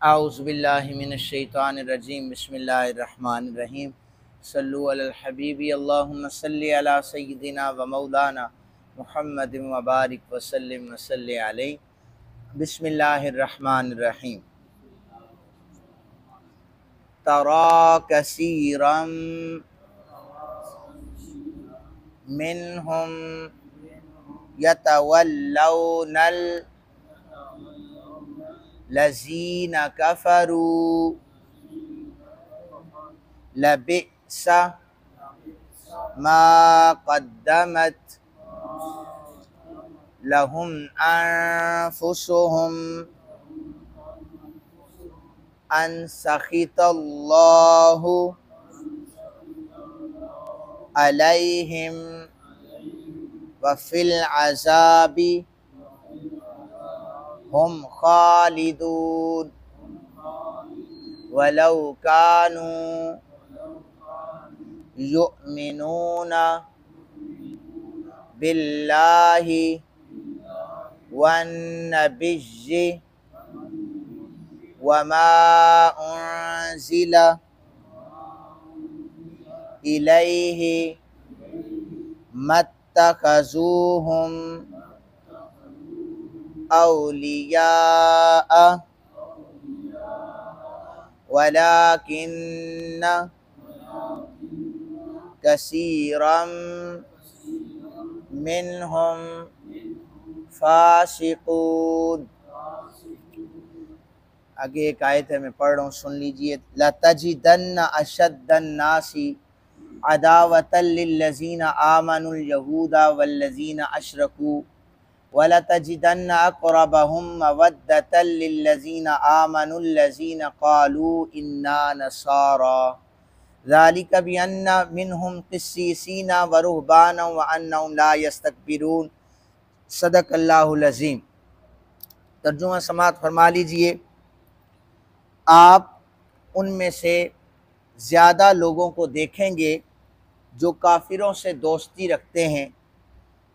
आउज़ुबिल्लाहि मिनश्शैतानिर्रजीम बिस्मिल्लाहिर्रहमानिर्रहीम सल्लु अलल हबीबी अल्लाहुम्मा सल्लि अला सय्यिदिना व मौलाना मुहम्मदिन व बारिक व सल्लिम व सल्लि अलैहि बिस्मिल्लाहिर्रहमानिर्रहीम तरा कसीरम मिनहुम यतवल्लौनल लज़ीना कफरू लबिअस मा क़द्दमत लहुम अनफुसुहुम अन सखितल्लाहु अलैहिम व फिल अज़ाबि हुम खालिदून वलौ कानू युमिनून बिल्लाहि वन्नबिय्यि वमा उन्ज़िला इलैहि मत्तखज़ूहुम औलिया वलाकिन्न कसीरम मिनहुम फासिकून। आगे एक आयत है, मैं पढ़ रहा हूँ, सुन लीजिए। लतजिदन्ना अशद्दन्नासी अदावतल लिल्लज़ीना आमनुल यहूदा वल्लज़ीना अशरकू वलतजिदन्ना अक़रबहुम मवद्दतल लिल्लज़ीना आमनुल लज़ीना क़ालू इन्ना नसारा ज़ालिका बिअन्ना मिनहुम क़िस्सीसीना व रुहबाना व अन्नहुम ला यस्तकबिरून। सदक़ल्लाहुल अज़ीम। तर्जुमा समात फरमा लीजिए। आप उनमें से ज़्यादा लोगों को देखेंगे जो काफिरों से दोस्ती रखते हैं।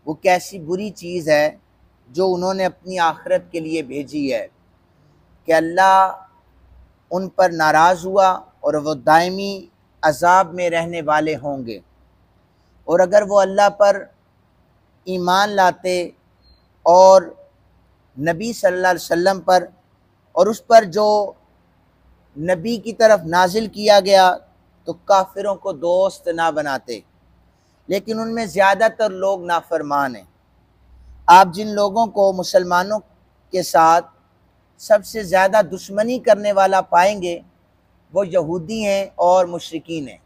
वो कैसी बुरी चीज़ है जो उन्होंने अपनी आखिरत के लिए भेजी है कि अल्लाह उन पर नाराज़ हुआ और वो दायमी अज़ाब में रहने वाले होंगे। और अगर वो अल्लाह पर ईमान लाते और नबी सल्लल्लाहु अलैहि वसल्लम पर और उस पर जो नबी की तरफ नाजिल किया गया तो काफिरों को दोस्त ना बनाते, लेकिन उनमें ज़्यादातर लोग नाफरमान हैं। आप जिन लोगों को मुसलमानों के साथ सबसे ज़्यादा दुश्मनी करने वाला पाएंगे वो यहूदी हैं और मुशरिकीन हैं।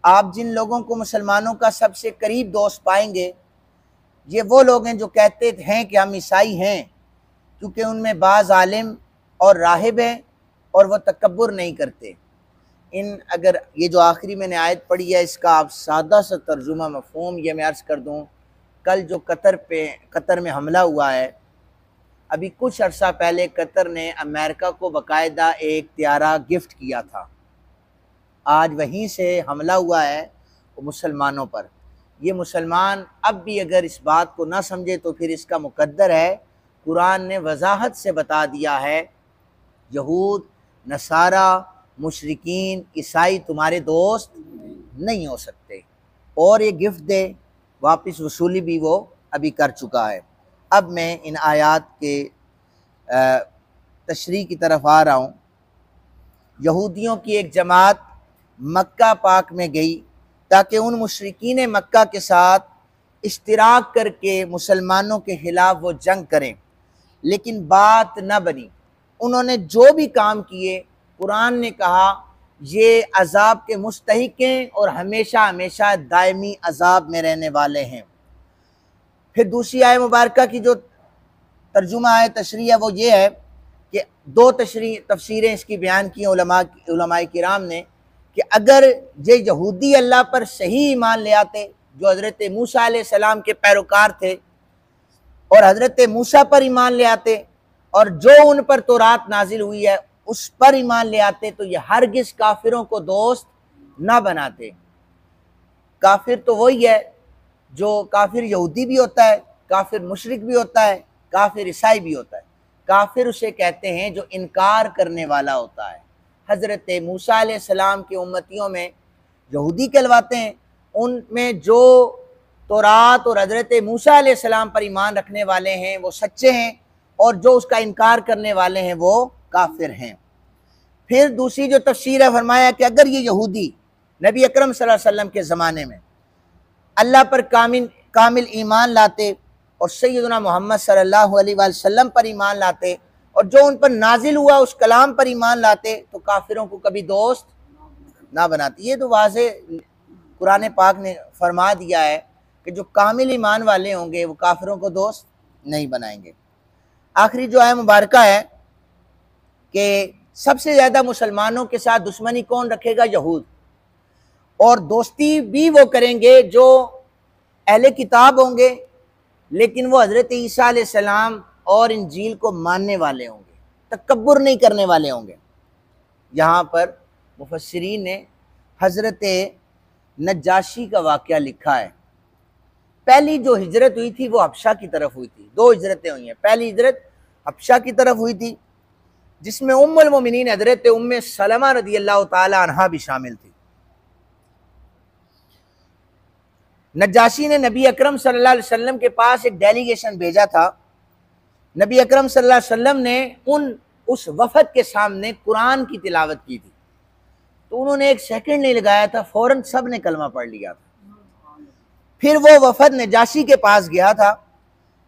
आप जिन लोगों को मुसलमानों का सबसे करीब दोस्त पाएंगे ये वो लोग हैं जो कहते हैं कि हम ईसाई हैं, क्योंकि उनमें बाज़ आलिम और राहिब हैं और वह तकब्बुर नहीं करते। अगर ये जो आखिरी मैंने आयत पढ़ी है इसका आप सादा सा तर्जुमा मफ़हूम ये मैं अर्ज़ कर दूँ। कल जो कतर में हमला हुआ है, अभी कुछ अर्सा पहले कतर ने अमेरिका को बाकायदा एक त्यारा गिफ्ट किया था। आज वहीं से हमला हुआ है वो मुसलमानों पर। ये मुसलमान अब भी अगर इस बात को ना समझे तो फिर इसका मुकद्दर है। कुरान ने वजाहत से बता दिया है यहूद, नसारा, मुशरिकीन, ईसाई तुम्हारे दोस्त नहीं हो सकते। और ये गिफ्ट दे वापस वसूली भी वो अभी कर चुका है। अब मैं इन आयात के तशरीह की तरफ आ रहा हूँ। यहूदियों की एक जमात मक्का पाक में गई ताकि उन मुशरिकीन मक्का के साथ इश्तिराक करके मुसलमानों के ख़िलाफ़ वो जंग करें, लेकिन बात न बनी। उन्होंने जो भी काम किए कुरान ने कहा ये अज़ाब के मुस्तहिक़ हैं और हमेशा हमेशा दायमी अज़ाब में रहने वाले हैं। फिर दूसरी आयत मुबारक की जो तर्जुमा है, तशरीह है, वो ये है कि दो तफसीरें इसकी बयान की उलमाए किराम ने कि अगर ये यहूदी अल्लाह पर सही ईमान ले आते जो हज़रत मूसा अलैहिस्सलाम के पैरोकार थे और हज़रत मूसा पर ईमान ले आते और जो उन पर तौरात नाजिल हुई है उस पर ईमान ले आते तो ये हरगिज़ काफिरों को दोस्त ना बनाते। काफिर तो वही है जो काफिर यहूदी भी होता है, काफिर मुशरिक भी होता है, काफिर ईसाई भी होता है। काफिर उसे कहते हैं जो इनकार करने वाला होता है। हज़रत मूसा अलैहिस्सलाम के उम्मतियों में यहूदी कहलवाते हैं, उनमें जो तौरात और हज़रत मूसा अलैहिस्सलाम पर ईमान रखने वाले हैं वो सच्चे हैं, और जो उसका इनकार करने वाले हैं वो काफिर हैं। फिर दूसरी जो तफसीर है, फरमाया कि अगर ये यहूदी नबी अकरम सल्लल्लाहु अलैहि वसल्लम के ज़माने में अल्लाह पर कामिल ईमान लाते और सैयदना मोहम्मद सल्लल्लाहु अलैहि वसल्लम पर ईमान लाते और जो उन पर नाजिल हुआ उस कलाम पर ईमान लाते, तो काफिरों को कभी दोस्त ना बनाते। ये तो वाज़े कुरान पाक ने फरमा दिया है कि जो कामिल ईमान वाले होंगे वो काफिरों को दोस्त नहीं बनाएंगे। आखिरी जो है मुबारका है कि सबसे ज़्यादा मुसलमानों के साथ दुश्मनी कौन रखेगा? यहूद। और दोस्ती भी वो करेंगे जो अहले किताब होंगे, लेकिन वो हज़रत ईसा अलैहिस्सलाम और इंजील को मानने वाले होंगे, तकब्बुर नहीं करने वाले होंगे। यहाँ पर मुफस्सिरीन ने हज़रत नज्जाशी का वाक़या लिखा है। पहली जो हिजरत हुई थी वो हबशा की तरफ हुई थी। दो हिजरतें हुई हैं। पहली हिजरत हबशा की तरफ हुई थी जिसमें उम्मुल मोमिनीन हज़रत उम्मे सलमा रज़ियल्लाहु ताला अन्हा भी शामिल थी। नज्जाशी ने नबी अकरम सल्लल्लाहु अलैहि वसल्लम के पास एक डेलीगेशन भेजा था। नबी अकरम सल्लल्लाहु अलैहि वसल्लम ने उस वफद के सामने कुरान की तिलावत की थी, तो उन्होंने एक सेकंड नहीं लगाया था, फौरन सब ने कलमा पढ़ लिया था। फिर वो वफद नज्जाशी के पास गया था,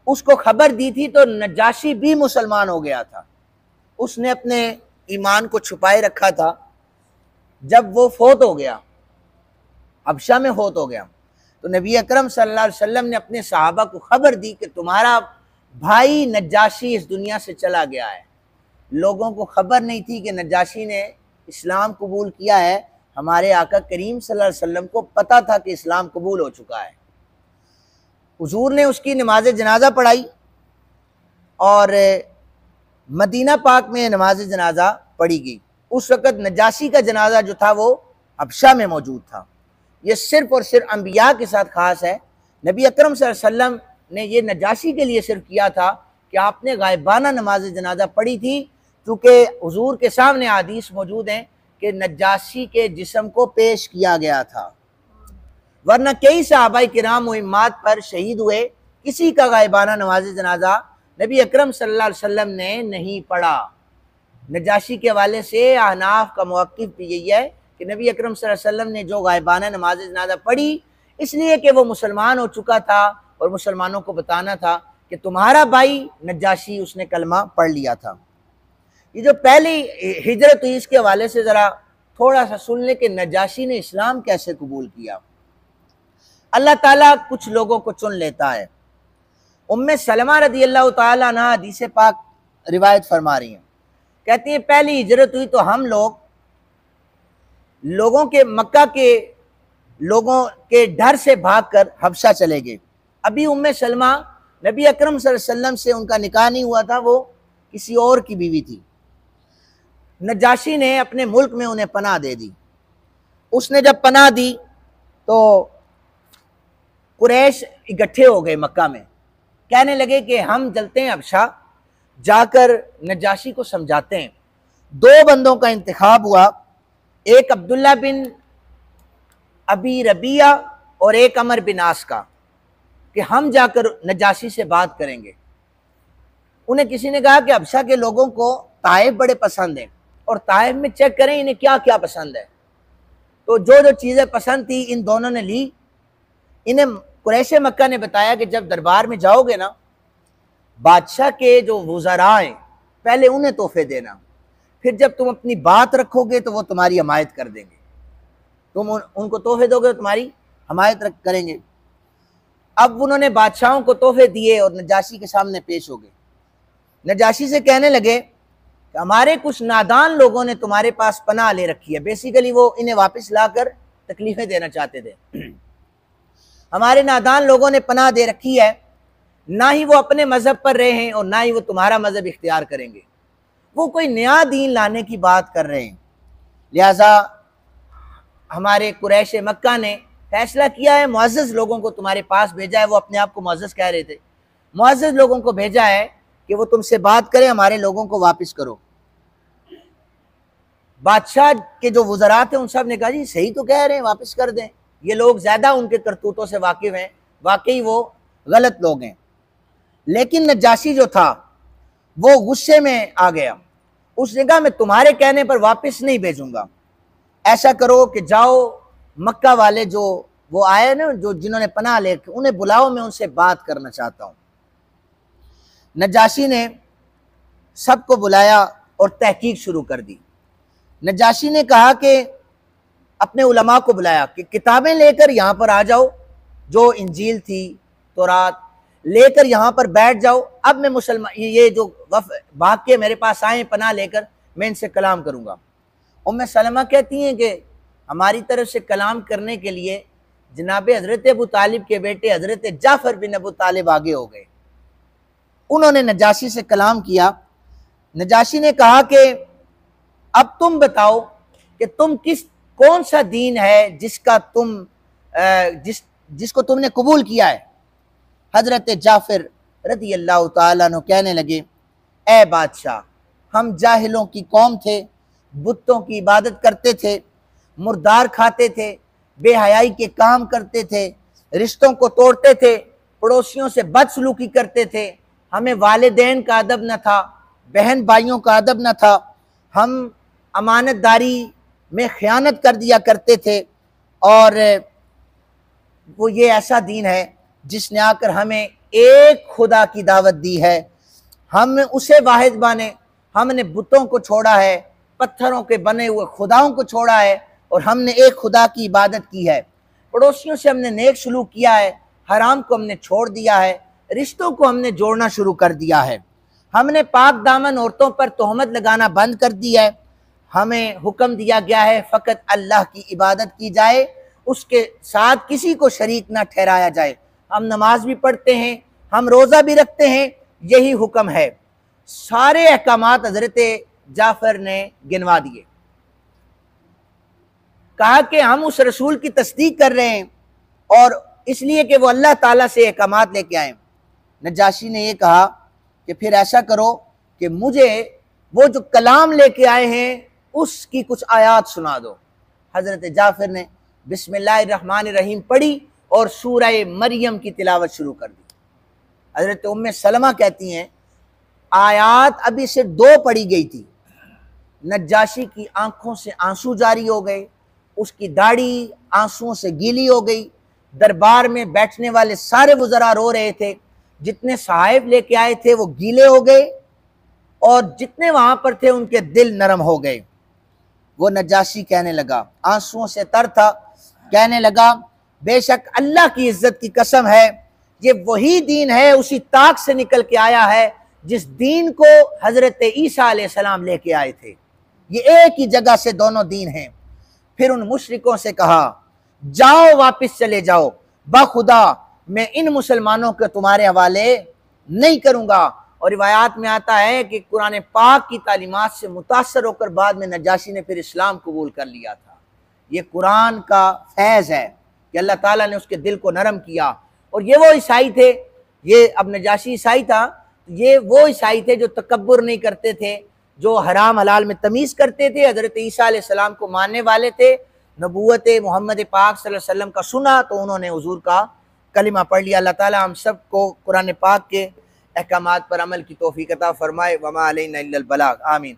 उसको खबर दी थी, तो नज्जाशी भी मुसलमान हो गया था। उसने अपने ईमान को छुपाए रखा था। जब वो फोत हो गया, हबशा में फोत हो गया, तो नबी अकरम सल्लल्लाहु अलैहि वसल्लम ने अपने सहाबा को खबर दी कि तुम्हारा भाई नज्जाशी इस दुनिया से चला गया है। लोगों को खबर नहीं थी कि नज्जाशी ने इस्लाम कबूल किया है। हमारे आका करीम सल्लल्लाहु अलैहि वसल्लम को पता था कि इस्लाम कबूल हो चुका है। हुजूर ने उसकी नमाज जनाजा पढ़ाई और मदीना पाक में नमाज जनाजा पढ़ी गई। उस वक़्त नज्जाशी का जनाजा जो था वो हबशा में मौजूद था। ये सिर्फ़ और सिर्फ अंबिया के साथ ख़ास है। नबी अकरम सल्लल्लाहु अलैहि वसल्लम ने ये नज्जाशी के लिए सिर्फ किया था कि आपने गायबाना नमाज जनाजा पढ़ी थी, क्योंकि हुजूर के सामने हदीस मौजूद हैं कि नज्जाशी के जिस्म को पेश किया गया था, वरना कई सहाबाए किराम मुहिम्मात पर शहीद हुए। किसी का गायबाना नमाज जनाजा नबी अकरम सल्लल्लाहु अलैहि वसल्लम ने नहीं पढ़ा। नज्जाशी के हवाले से अहनाफ का मौक़िफ़ भी यही है कि नबी अकरम सल्लल्लाहु अलैहि वसल्लम ने जो गायबाना नमाज जनाजा पढ़ी, इसलिए कि वो मुसलमान हो चुका था और मुसलमानों को बताना था कि तुम्हारा भाई नज्जाशी उसने कलमा पढ़ लिया था। ये जो पहली हिजरत हुई इसके हवाले से ज़रा थोड़ा सा सुन ले कि नज्जाशी ने इस्लाम कैसे कबूल किया। अल्लाह ताला कुछ लोगों को चुन लेता है। उम्मे सलमा रज़ियल्लाहु ताला अन्हा हदीस पाक रिवायत फरमा रही हैं, कहती हैं पहली हिजरत हुई तो हम लोगों के मक्का के लोगों के डर से भागकर हबशा चले गए। अभी उम्मे सलमा नबी अकरम सल्लल्लाहु अलैहि वसल्लम से उनका निकाह नहीं हुआ था, वो किसी और की बीवी थी। नज्जाशी ने अपने मुल्क में उन्हें पनाह दे दी। उसने जब पनाह दी तो कुरैश इकट्ठे हो गए मक्का में, कहने लगे कि हम चलते हैं हबशा, जाकर नज्जाशी को समझाते हैं। दो बंदों का इंतखाब हुआ, एक अब्दुल्ला बिन अबी रबिया और एक अमर बिन आस का, कि हम जाकर नज्जाशी से बात करेंगे। उन्हें किसी ने कहा कि हबशा के लोगों को ताइफ बड़े पसंद हैं और ताइफ में चेक करें इन्हें क्या क्या पसंद है। तो जो जो चीज़ें पसंद थी इन दोनों ने ली। इन्हें कुरैश मक्का ने बताया कि जब दरबार में जाओगे ना, बादशाह के जो वज़रा हैं पहले उन्हें तोहफे देना, फिर जब तुम अपनी बात रखोगे तो वो तुम्हारी हमायत कर देंगे। तुम उनको तोहफे दोगे तो तुम्हारी हमायत करेंगे। अब उन्होंने बादशाहों को तोहफे दिए और नज्जाशी के सामने पेश हो गए। नज्जाशी से कहने लगे कि हमारे कुछ नादान लोगों ने तुम्हारे पास पनाह ले रखी है। बेसिकली वो इन्हें वापस लाकर तकलीफें देना चाहते थे। हमारे नादान लोगों ने पनाह दे रखी है, ना ही वो अपने मज़हब पर रहे हैं और ना ही वो तुम्हारा मज़हब इख्तियार करेंगे। वो कोई नया दीन लाने की बात कर रहे हैं। लिहाजा हमारे कुरैश मक्का ने फैसला किया है, मुअज़्ज़ज़ लोगों को तुम्हारे पास भेजा है। वो अपने आप को मुअज़्ज़ज़ कह रहे थे। मुअज़्ज़ज़ लोगों को भेजा है कि वो तुमसे बात करें, हमारे लोगों को वापस करो। बादशाह के जो वज़रा थे उन सब ने कहा जी सही तो कह रहे हैं, वापस कर दें, ये लोग ज्यादा उनके करतूतों से वाकिफ हैं, वाकई वो गलत लोग हैं। लेकिन नजाशी जो था वो गुस्से में आ गया, उसने कहा मैं तुम्हारे कहने पर वापस नहीं भेजूंगा, ऐसा करो कि जाओ मक्का वाले जो वो आए ना, जो जिन्होंने पनाह लेके, उन्हें बुलाओ, मैं उनसे बात करना चाहता हूं। नजाशी ने सबको बुलाया और तहकीक शुरू कर दी। नजाशी ने कहा कि अपने उलमा को बुलाया कि किताबें लेकर यहाँ पर आ जाओ, जो इंजील थी, तौरात लेकर यहाँ पर बैठ जाओ। अब मैं मुसलमान, ये जो भाग के मेरे पास आए पनाह लेकर, मैं इनसे कलाम करूँगा। उम्मे सलमा कहती हैं कि हमारी तरफ से कलाम करने के लिए जनाब हज़रत अबू तालिब के बेटे हज़रत जाफ़र बिन अबू तालिब आगे हो गए। उन्होंने नजाशी से कलाम किया। नजाशी ने कहा कि अब तुम बताओ कि तुम कौन सा दीन है जिसका जिसको तुमने कबूल किया है। हजरत जाफिर रज़ी अल्लाह ताला अन्हु कहने लगे, ए बादशाह, हम जाहिलों की कौम थे, बुतों की इबादत करते थे, मुर्दार खाते थे, बेहयाई के काम करते थे, रिश्तों को तोड़ते थे, पड़ोसियों से बदसलूकी करते थे, हमें वालिदैन का अदब न था, बहन भाइयों का अदब न था, हम अमानतदारी में खयानत कर दिया करते थे। और वो ये ऐसा दीन है जिसने आकर हमें एक खुदा की दावत दी है, हम उसे वाहिद माने, हमने बुतों को छोड़ा है, पत्थरों के बने हुए खुदाओं को छोड़ा है और हमने एक खुदा की इबादत की है। पड़ोसियों से हमने नेक सलूक किया है, हराम को हमने छोड़ दिया है, रिश्तों को हमने जोड़ना शुरू कर दिया है, हमने पाक दामन औरतों पर तोहमत लगाना बंद कर दिया है। हमें हुक्म दिया गया है फ़कत अल्लाह की इबादत की जाए, उसके साथ किसी को शरीक ना ठहराया जाए। हम नमाज भी पढ़ते हैं, हम रोज़ा भी रखते हैं, यही हुक्म है। सारे अहकामात हज़रत जाफ़र ने गिनवा दिए। कहा कि हम उस रसूल की तस्दीक कर रहे हैं और इसलिए कि वो अल्लाह ताला से अहकामात लेके आए। नजाशी ने ये कहा कि फिर ऐसा करो कि मुझे वो जो कलाम लेके आए हैं उसकी कुछ आयात सुना दो। हज़रत जाफ़िर ने बिस्मिल्लाहिर्रहमानिर्रहीम पढ़ी और सूरह मरियम की तिलावत शुरू कर दी। हज़रत उम्मे सलमा कहती हैं आयात अभी से 2 पढ़ी गई थी, नजाशी की आंखों से आंसू जारी हो गए, उसकी दाढ़ी आंसुओं से गीली हो गई। दरबार में बैठने वाले सारे वज़रा रो रहे थे, जितने साहिब लेके आए थे वो गीले हो गए और जितने वहां पर थे उनके दिल नरम हो गए। वो नजाशी कहने लगा, आंसुओं से तर था, कहने लगा बेशक अल्लाह की इज्जत की कसम है, ये वही दीन है, उसी ताक से निकल के आया है जिस दीन को हजरत ईसा अलैहिस्सलाम लेके आए थे। ये एक ही जगह से दोनों दीन हैं। फिर उन मुशरिकों से कहा जाओ वापस चले जाओ, बाखुदा मैं इन मुसलमानों को तुम्हारे हवाले नहीं करूंगा। और रिवायात में आता है कि कुरान पाक की तालीमात से मुतासर होकर बाद में नजाशी ने फिर इस्लाम कबूल कर लिया था। ये कुरान का फैज़ है कि अल्लाह ताला ने उसके दिल को नरम किया। और ये वो ईसाई थे, ये अब नजाशी ईसाई था, ये वो ईसाई थे जो तकब्बुर नहीं करते थे, जो हराम हलाल में तमीज़ करते थे, हज़रत ईसा अलैहिस्सलाम को मानने वाले थे। नबूवत मोहम्मद पाक सल्लल्लाहु अलैहि वसल्लम का सुना तो उन्होंने हुजूर का कलिमा पढ़ लिया। अल्लाह ताला हम सब को कुरान पाक के अहकामात पर अमल की तौफीक अता फरमाए। वमा अलैना इल्लल बलाग। आमीन।